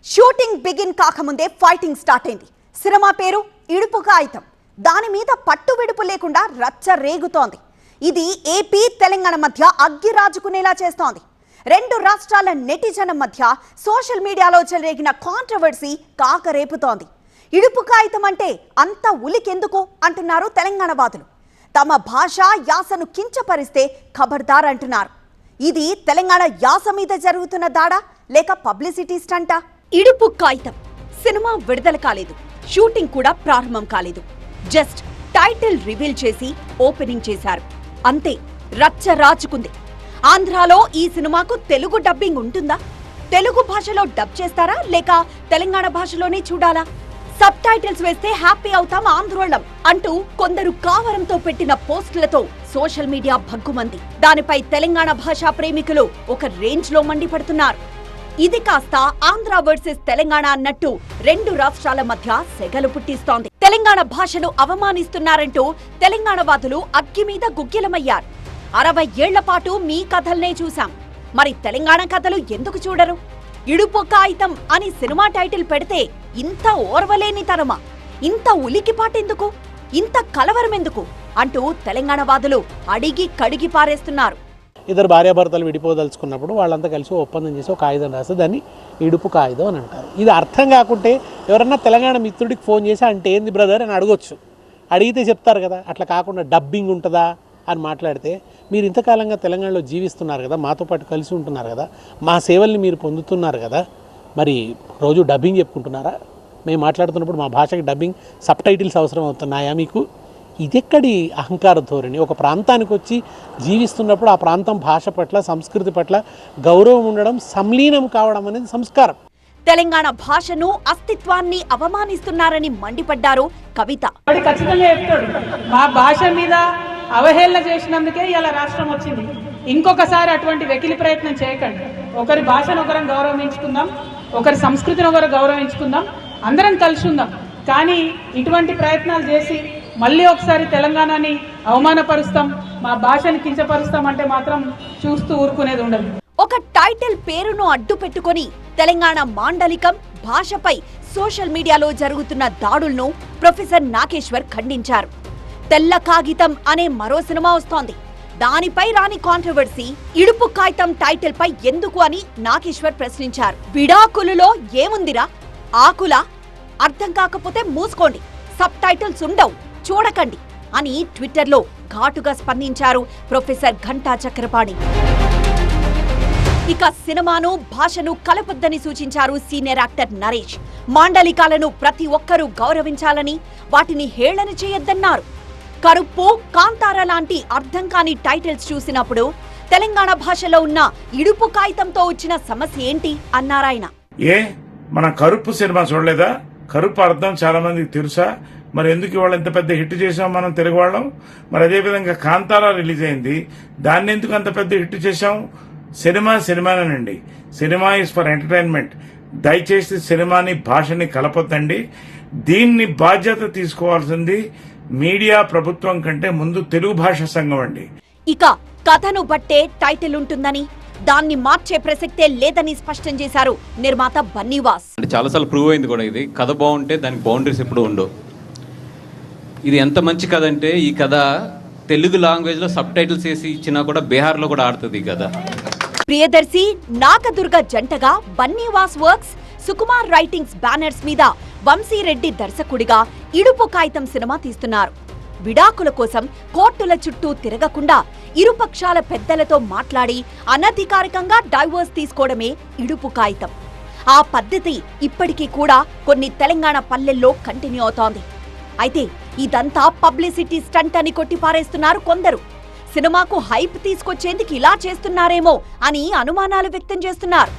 Shooting begin కాకముందే fighting start అయింది. Cinema పేరు ఇడుపు కాగితం. దాని మీద పట్టు విడుపు లేకుండా రచ్చ రేగుతోంది. ఇది ఏపీ తెలంగాణ మధ్య అగ్గి రాజుకునేలా చేస్తోంది. రెండు రాష్ట్రాల నెటిజనం మధ్య సోషల్ మీడియాలో చెలరేగిన కాంట్రవర్సీ కాకరేపుతోంది. ఇడుపు కాగితం అంటే అంత ఉలికెందుకు అంటున్నారు తెలంగాణ వాదులు. తమ భాష యాసను కించపరిస్తే ఖబర్దార్ అంటున్నారు. ఇది తెలంగాణ యాస మీద జరుగుతున్న దాడా లేక పబ్లిసిటీ స్టంటా? ఇడుపు కాగితం సినిమా విడుదల కాలేదు, షూటింగ్ కూడా ప్రారంభం కాలేదు. జస్ట్ టైటిల్ రివీల్ చేసి ఓపెనింగ్ చేశారు, అంతే. రచ్చ రాచుకుంది. ఆంధ్రాలో ఈ సినిమాకు తెలుగు డబ్బింగ్ ఉంటుందా? తెలుగు భాషలో డబ్ చేస్తారా లేక తెలంగాణ భాషలోనే చూడాలా? సబ్ టైటిల్స్ వేస్తే హ్యాపీ అవుతాం ఆంధ్రోళం అంటూ కొందరు కావరంతో పెట్టిన పోస్టులతో సోషల్ మీడియా భగ్గుమంది. దానిపై తెలంగాణ భాషా ప్రేమికులు ఒక రేంజ్ లో మండిపడుతున్నారు. ఇది కాస్త ఆంధ్ర వర్సెస్ తెలంగాణ అన్నట్టు రెండు రాష్ట్రాల మధ్య సెగలు పుట్టిస్తోంది. తెలంగాణ భాషను అవమానిస్తున్నారంటూ తెలంగాణ వాదులు అగ్గి మీద గుగ్గిలమయ్యారు. 60 ఏళ్ల పాటు మీ కథల్నే చూశాం, మరి తెలంగాణ కథలు ఎందుకు చూడరు? ఇడుపు కాగితం అని సినిమా టైటిల్ పెడితే ఇంత ఓర్వలేని తరమా? ఇంత ఉలికిపాటెందుకు? ఇంత కలవరమెందుకు అంటూ తెలంగాణ వాదులు అడిగి కడిగి పారేస్తున్నారు. ఇద్దరు భార్యాభర్తలు విడిపోదలుచుకున్నప్పుడు వాళ్ళంతా కలిసి ఒప్పందం చేసి ఒక కాగితం రాస్తే దాన్ని ఇడుపు కాగితం అని అంటారు. ఇది అర్థం కాకుంటే ఎవరన్నా తెలంగాణ మిత్రుడికి ఫోన్ చేసి అంటే ఏంది బ్రదర్ అని అడగొచ్చు, అడిగితే చెప్తారు కదా. అట్లా కాకుండా డబ్బింగ్ ఉంటుందా అని మాట్లాడితే, మీరు ఇంతకాలంగా తెలంగాణలో జీవిస్తున్నారు కదా, మాతో పాటు కలిసి ఉంటున్నారు కదా, మా సేవల్ని మీరు పొందుతున్నారు కదా, మరి రోజు డబ్బింగ్ చెప్పుకుంటున్నారా? మేము మాట్లాడుతున్నప్పుడు మా భాషకి డబ్బింగ్ సబ్ టైటిల్స్ అవసరం అవుతున్నాయా మీకు? ఇదెక్కడి అహంకార ధోరణి? ఒక ప్రాంతానికి వచ్చి జీవిస్తున్నప్పుడు ఆ ప్రాంతం భాష పట్ల, సంస్కృతి పట్ల గౌరవం ఉండడం, సంలీనం కావడం అనేది సంస్కారం. తెలంగాణ భాషను, అస్తిత్వాన్ని అవమానిస్తున్నారని మండిపడ్డారు కవిత. ఖచ్చితంగా చెప్తాడు, మా భాష మీద అవహేళన చేసినందుకే ఇలా రాష్ట్రం వచ్చింది. ఇంకొకసారి అటువంటి వెకిలి ప్రయత్నం చేయకండి. ఒకరి భాషను ఒకరం గౌరవించుకుందాం, ఒకరి సంస్కృతిని ఒకరు గౌరవించుకుందాం, అందరం కలిసి ఉందాం. కానీ ఇటువంటి ప్రయత్నాలు చేసి మళ్ళీ ఒకసారి తెలంగాణని అవమానపరుస్తాం, మా భాషని కించపరుస్తాం అంటే మాత్రం చూస్తూ ఊరుకునేది ఉండదు. ఒక టైటిల్ పేరును అడ్డు పెట్టుకొని తెలంగాణ మాండలికం, భాషపై సోషల్ మీడియాలో జరుగుతున్న దాడులను ప్రొఫెసర్ నాగేశ్వర్ ఖండించారు. తెల్ల కాగితం అనే మరో సినిమా వస్తోంది, దానిపై రాని కాంట్రవర్సీ ఇడుపు కాగితం టైటిల్ పై ఎందుకు అని నాగేశ్వర్ ప్రశ్నించారు. విడాకులులో ఏముందిరా, ఆకులా? అర్థం కాకపోతే మూసుకోండి, సబ్ టైటిల్స్ ఉండవు, చూడకండి అని ట్విట్టర్లో ఘాటుగా స్పందించారు ప్రొఫెసర్ ఘంటా చక్రపాణి. ఇక సినిమాను, భాషను కలపొద్దని సూచించారు సీనియర్ యాక్టర్ నరేష్. మాండలికాలను ప్రతి ఒక్కరూ గౌరవించాలని, వాటిని హేళన చేయొద్దన్నారు. కరుప్పు, కాంతార లాంటి అర్థం కాని టైటిల్స్ చూసినప్పుడు తెలంగాణ భాషలో ఉన్న ఇడుపు కాగితంతో వచ్చిన సమస్య ఏంటి అన్నారాయన. మన కరుప్పు సినిమా చూడలేదా? కరుప్పు అర్థం చాలా మందికి తెలుసా? మరి ఎందుకు ఇవాళ ఎంత పెద్ద హిట్ చేసాం మనం తెలుగు వాళ్ళం? మరి అదేవిధంగా కాంతారా రిలీజ్ అయింది, దాన్ని ఎందుకు అంత పెద్ద హిట్ చేశాం? సినిమానండి, సినిమా ఇస్ ఫర్ ఎంటర్టైన్మెంట్. దయచేసి సినిమాని, భాషని కలపొద్దండి. దీన్ని బాధ్యత తీసుకోవాల్సింది మీడియా, ప్రభుత్వం కంటే ముందు తెలుగు భాష సంఘం అండి. ఇక కథను బట్టే టైటిల్ ఉంటుందని, దాన్ని మార్చే ప్రసక్తే లేదని స్పష్టం చేశారు నిర్మాత బన్నీవాస్. చాలాసార్లు ప్రూవ్ అయింది కూడా, ఇది కథ బాగుంటే దానికి బౌండరీస్ ఎప్పుడు ఉండవు. ఇది ఎంత మంచి కథ అంటే, ఈ కథ తెలుగు లాంగ్వేజ్ లో సబ్ టైటిల్స్ వేసి ఇచ్చినా కూడా బీహార్లో కూడా ఆడుతుంది ఈ కథ. ప్రియదర్శి, నాగదుర్గ జంటగా Bunny Vas works, Sukumar writings banners మీద వంశీరెడ్డి దర్శకుడిగా ఇడుపు కాగితం సినిమా తీస్తున్నారు. విడాకుల కోసం కోర్టుల చుట్టూ తిరగకుండా ఇరుపక్షాల పెద్దలతో మాట్లాడి అనధికారికంగా డైవర్స్ తీసుకోవడమే ఇడుపు కాగితం. ఆ పద్ధతి ఇప్పటికీ కూడా కొన్ని తెలంగాణ పల్లెల్లో కంటిన్యూ అవుతోంది. అయితే ఇదంతా పబ్లిసిటీ స్టంట్ అని కొట్టిపారేస్తున్నారు కొందరు. సినిమాకు హైప్ తీసుకొచ్చేందుకు ఇలా చేస్తున్నారేమో అని అనుమానాలు వ్యక్తం చేస్తున్నారు.